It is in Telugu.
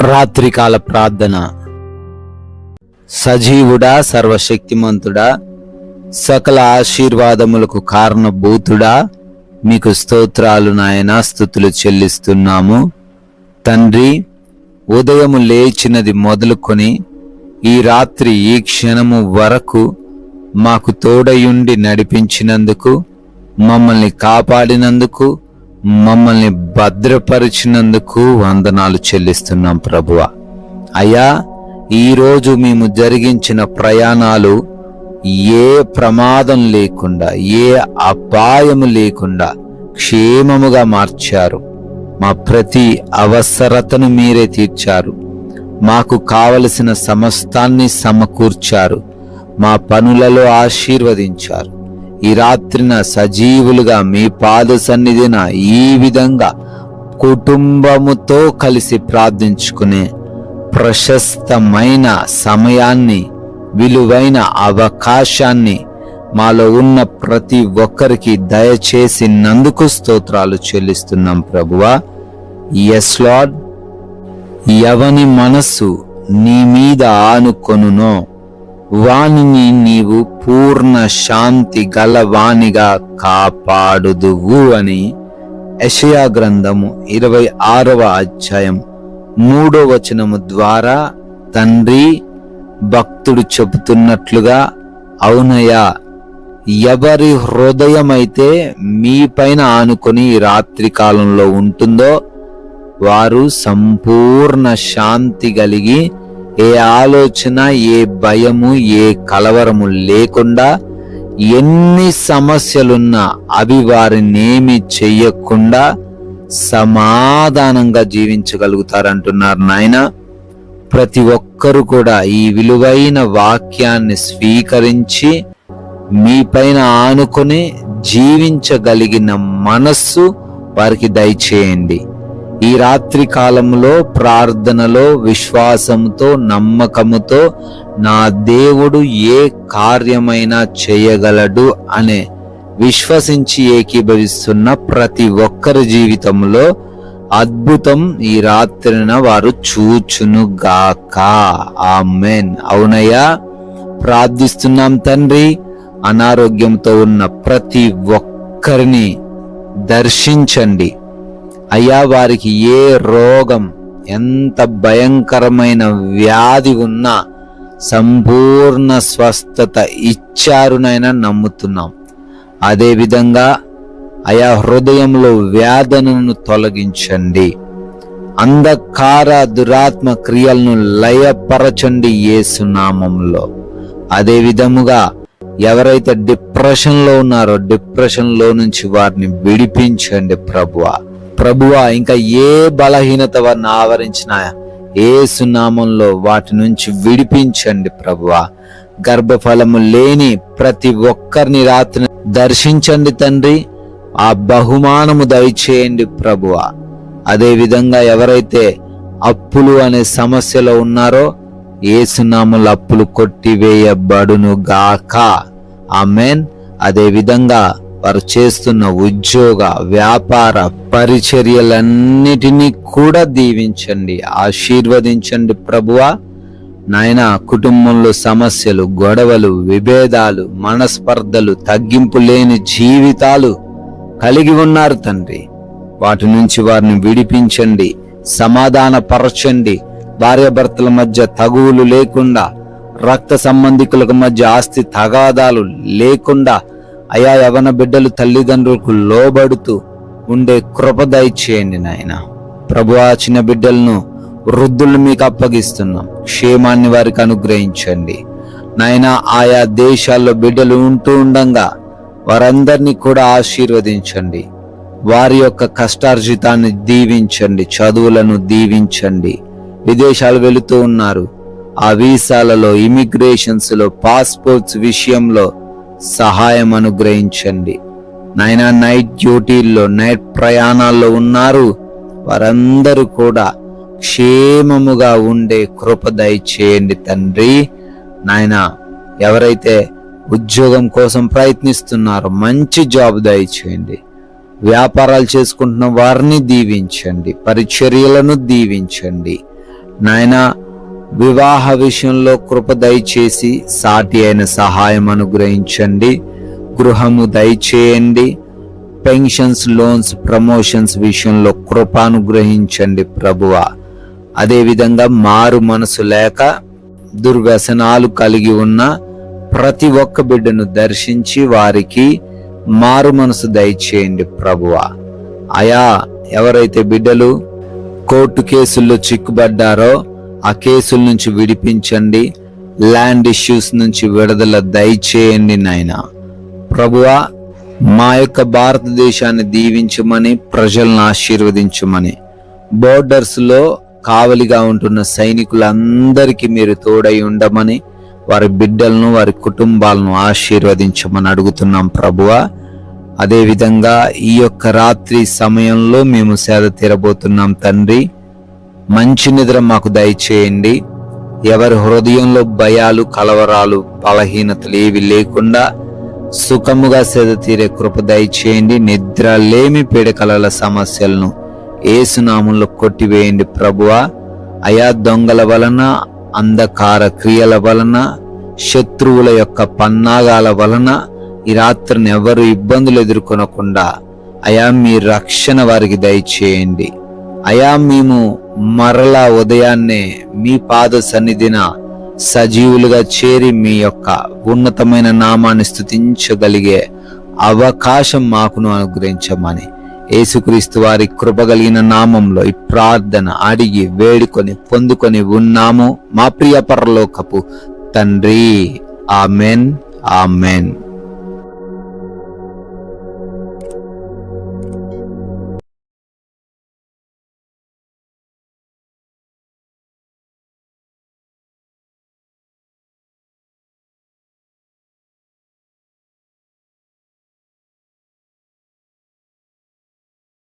రాత్రికాల ప్రార్థన. సజీవుడా, సర్వశక్తిమంతుడా, సకల ఆశీర్వాదములకు కారణభూతుడా, మీకు స్తోత్రాలు నాయనా, స్తుతులు చెల్లిస్తున్నాము తండ్రి. ఉదయము లేచినది మొదలుకొని ఈ రాత్రి ఈ క్షణము వరకు మాకు తోడయుండి నడిపించినందుకు, మమ్మల్ని కాపాడినందుకు, మమ్మల్ని భద్రపరిచినందుకు వందనాలు చెల్లిస్తున్నాం ప్రభువా. అయ్యా, ఈరోజు మేము జరిగించిన ప్రయాణాలు ఏ ప్రమాదం లేకుండా, ఏ అపాయము లేకుండా క్షేమముగా మార్చారు. మా ప్రతి అవసరతను మీరే తీర్చారు. మాకు కావలసిన సమస్తాన్ని సమకూర్చారు. మా పనులలో ఆశీర్వదించారు. ఈ రాత్రిన సజీవులుగా మీ పాద సన్నిధిన ఈ విధంగా కుటుంబముతో కలిసి ప్రార్థించుకునే ప్రశస్తమైన సమయాన్ని, విలువైన అవకాశాన్ని మాలో ఉన్న ప్రతి ఒక్కరికి దయచేసినందుకు స్తోత్రాలు చెల్లిస్తున్నాం ప్రభువా. Yes lord. ఎవని మనస్సు నీ మీద ఆనుకొనునో వానిని నీవు పూర్ణ శాంతి గలవానిగా కాపాడుదువు అని యెషయా గ్రంథము 26వ అధ్యాయం 3వ వచనము ద్వారా తండ్రి భక్తుడు చెబుతున్నట్లుగా, అవునయ్యా, ఎవరి హృదయమైతే మీ పైన ఆనుకొని రాత్రి కాలంలో ఉంటుందో వారు సంపూర్ణ శాంతి కలిగి, ఏ ఆలోచన, ఏ భయము, ఏ కలవరము లేకుండా, ఎన్ని సమస్యలున్నా అవి వారినేమి చెయ్యకుండా సమాధానంగా జీవించగలుగుతారంటున్నారు నాయన. ప్రతి ఒక్కరు కూడా ఈ విలువైన వాక్యాన్ని స్వీకరించి మీ పైన ఆనుకొని జీవించగలిగిన మనస్సు వారికి దయచేయండి. ఈ రాత్రి కాలంలో ప్రార్థనలో విశ్వాసంతో, నమ్మకముతో నా దేవుడు ఏ కార్యమైనా చేయగలడు అనే విశ్వసించి ఏకీభవిస్తున్న ప్రతి ఒక్కరి జీవితంలో అద్భుతం ఈ రాత్రిన వారు చూచునుగాక. ఆమేన్. అవునయ్యా, ప్రార్థిస్తున్నాం తండ్రి. అనారోగ్యంతో ఉన్న ప్రతి ఒక్కరిని దర్శించండి అయ్యా. వారికి ఏ రోగం, ఎంత భయంకరమైన వ్యాధి ఉన్నా సంపూర్ణ స్వస్థత ఇచ్చారునైనా నమ్ముతున్నాం. అదేవిధంగా అయా హృదయంలో వేదనను తొలగించండి. అంధకార దురాత్మ క్రియలను లయపరచండి యేసు నామములో. అదే విధముగా ఎవరైతే డిప్రెషన్లో ఉన్నారో డిప్రెషన్లో నుంచి వారిని విడిపించండి ప్రభువా. ఇంకా ఏ బలహీనత వారిని ఆవరించినా యేసు నామంలో వాటి నుంచి విడిపించండి ప్రభువా. గర్భఫలము లేని ప్రతి ఒక్కరిని రాత్రి దర్శించండి తండ్రి. ఆ బహుమానము దయచేయండి ప్రభువా. అదే విధంగా ఎవరైతే అప్పులు అనే సమస్యలో ఉన్నారో యేసు నామంలో అప్పులు కొట్టివేయబడును గాక. ఆమేన్. అదే విధంగా వారు చేస్తున్న ఉద్యోగ, వ్యాపార పరిచర్యలన్నిటినీ కూడా దీవించండి, ఆశీర్వదించండి ప్రభువా. నాయన, కుటుంబంలో సమస్యలు, గొడవలు, విభేదాలు, మనస్పర్ధలు, తగ్గింపు లేని జీవితాలు కలిగి ఉన్నారు తండ్రి. వాటి నుంచి వారిని విడిపించండి, సమాధానపరచండి. భార్యాభర్తల మధ్య తగువులు లేకుండా, రక్త సంబంధికులకు మధ్య ఆస్తి తగాదాలు లేకుండా అయా యవన బిడ్డలు తల్లిదండ్రులకు లోబడుతూ ఉండే కృప దయచేయండి నాయన ప్రభువా. చిన్న బిడ్డలను, వృద్ధులను మీకు అప్పగిస్తున్నాం. క్షేమాన్ని వారికి అనుగ్రహించండి నాయన. ఆయా దేశాల్లో బిడ్డలు ఉంటూ ఉండంగా వారందరినీ కూడా ఆశీర్వదించండి. వారి యొక్క కష్టార్జితాన్ని దీవించండి, చదువులను దీవించండి. విదేశాలు వెళుతూ ఉన్నారు, ఆ వీసాలలో, ఇమిగ్రేషన్స్ లో, పాస్పోర్ట్స్ విషయంలో సహాయం అనుగ్రహించండి నాయన. నైట్ డ్యూటీల్లో, నైట్ ప్రయాణాల్లో ఉన్నారు, వారందరూ కూడా క్షేమముగా ఉండే కృప దయచేయండి తండ్రి నాయన. ఎవరైతే ఉద్యోగం కోసం ప్రయత్నిస్తున్నారో మంచి జాబ్ దయచేయండి. వ్యాపారాలు చేసుకుంటున్న వారిని దీవించండి, పరిచర్యలను దీవించండి నాయనా వివాహ విషయంలో కృప దయచేసి సాటి అయిన సహాయం అనుగ్రహించండి. గృహము దయచేయండి. పెన్షన్స్, లోన్స్, ప్రమోషన్స్ విషయంలో కృప అనుగ్రహించండి ప్రభువా. అదేవిధంగా మారు మనసు లేక దుర్వ్యసనాలు కలిగి ఉన్న ప్రతి ఒక్క బిడ్డను దర్శించి వారికి మారు మనసు దయచేయండి ప్రభువా. అయా ఎవరైతే బిడ్డలు కోర్టు కేసుల్లో చిక్కుబడ్డారో ఆ కేసుల నుంచి విడిపించండి. ల్యాండ్ ఇష్యూస్ నుంచి విడుదల దయచేయండి నాయనా. ప్రభువా మా యొక్క భారతదేశాన్ని దీవించమని, ప్రజలను ఆశీర్వదించమని, బోర్డర్స్ లో కావలిగా ఉంటున్న సైనికులందరికీ మీరు తోడై ఉండమని, వారి బిడ్డలను వారి కుటుంబాలను ఆశీర్వదించమని అడుగుతున్నాం ప్రభువా. అదేవిధంగా ఈ యొక్క రాత్రి సమయంలో మేము సేద తీరబోతున్నాం తండ్రి. మంచి నిద్ర మాకు దయచేయండి. ఎవరి హృదయంలో భయాలు, కలవరాలు, బలహీనతలు ఏవి లేకుండా సుఖముగా సేద తీరే కృప దయచేయండి. నిద్ర లేమి పీడకలల సమస్యలను యేసునామంలో కొట్టివేయండి ప్రభువా. అయా దొంగల వలన, అంధకార క్రియల వలన, శత్రువుల యొక్క పన్నాగాల వలన ఈ రాత్రిని ఎవరు ఇబ్బందులు ఎదుర్కొనకుండా అయా మీ రక్షణ వారికి దయచేయండి. అయా మేము మరలా ఉదయాన్నే మీ పాద సన్నిధిన సజీవులుగా చేరి మీ యొక్క ఉన్నతమైన నామాన్ని స్తుతించగలిగే అవకాశం మాకును అనుగ్రహించమని యేసుక్రీస్తు వారి కృపగలిగిన నామంలో ఈ ప్రార్థన అడిగి వేడుకొని పొందుకొని ఉన్నాము మా ప్రియ పరలోకపు తండ్రి. Amen, amen.